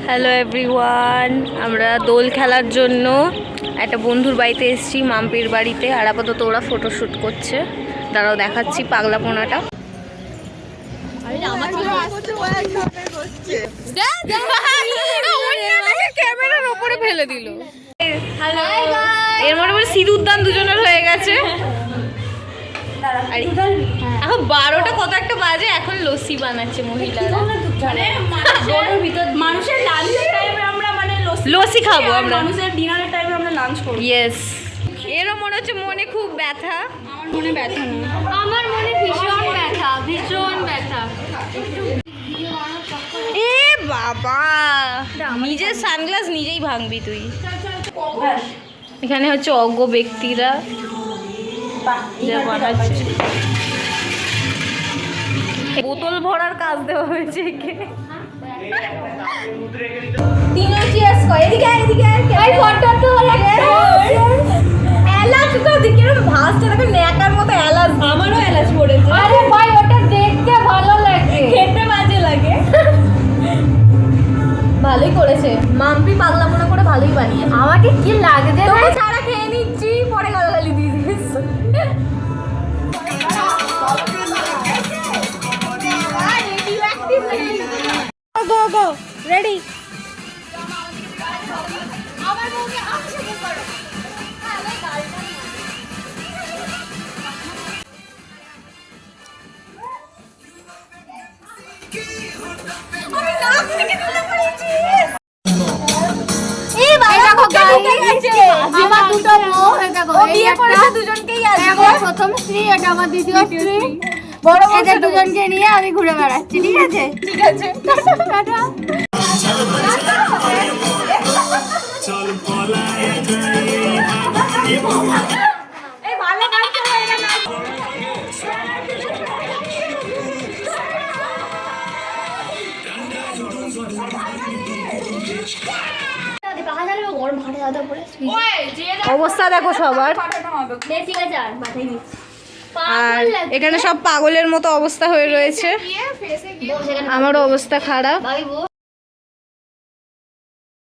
Hello everyone, আমরা দোল খেলার জন্য একটা বন্ধুর বাড়িতে এসেছি, মাম্পির বাড়িতে। আর আপাতত ওরা ফটোশ্যুট করছে, দাঁড়াও দেখাচ্ছি পাগলাপোনাটা। ক্যামেরার উপরে ফেলে দিল। এর মধ্যে সিঁদুরদান দুজনের হয়ে গেছে। এখন 12টা কত একটা বাজে, এখন লস্যি বানাচ্ছে মহিলারা। মানুষের লাঞ্চের টাইমে আমরা লস্যি খাবো আমরা, মানুষের ডিনারের টাইমে আমরা লাঞ্চ করব। ইয়েস। এরও মনে হচ্ছে মনে খুব ব্যথা। আমার মনে ব্যথা না, আমার মনে ভীষণ ব্যথা, ভীষণ ব্যথা। এ বাবা, নিজের সানগ্লাস নিজেই ভাঙবি তুই। এখানে হচ্ছে অজ্ঞ ব্যক্তিরা যা বানাচ্ছে। বোতল ভরার কাজ দেওয়া হয়েছে একে। তিনজন চিয়ার্স কর। এদিকে এদিকে এই ফটো তো এলাচ তো দিকে ভাসটা দেখো, ন্যাকার মতো এলাচ। আমারও এলাচ পড়েছে। আরে ভাই, ওটা দেখতে ভালো লাগে, খেতে বাজে লাগে। ভালোই করেছে মাম্পি, পাগলামোনা করে ভালোই বানিয়ে। আমাকে কি লাগছে তোকে ছাড়া খেয়ে নিচ্ছি, পরে গালাগালি দিয়ে দিস। Go go ready. আমার দুটো বউ, দেখো বিয়ে করেছে দুজনকেই আসবে। আমার প্রথম স্ত্রী, এটা আমার দ্বিতীয় স্ত্রী। বড় এদের দুজনকে নিয়ে আমি ঘুরে বেড়াচ্ছি, ঠিক আছে? ঠিক আছে। টাটা। এই ভালো কাজ হয়ে গেল। অবস্থা দেখো সবার। ঠিক আছে, আর মাথায় নিচ্ছি। আর এখানে সব পাগলের মতো অবস্থা হয়ে রয়েছে, আমারও অবস্থা খারাপ।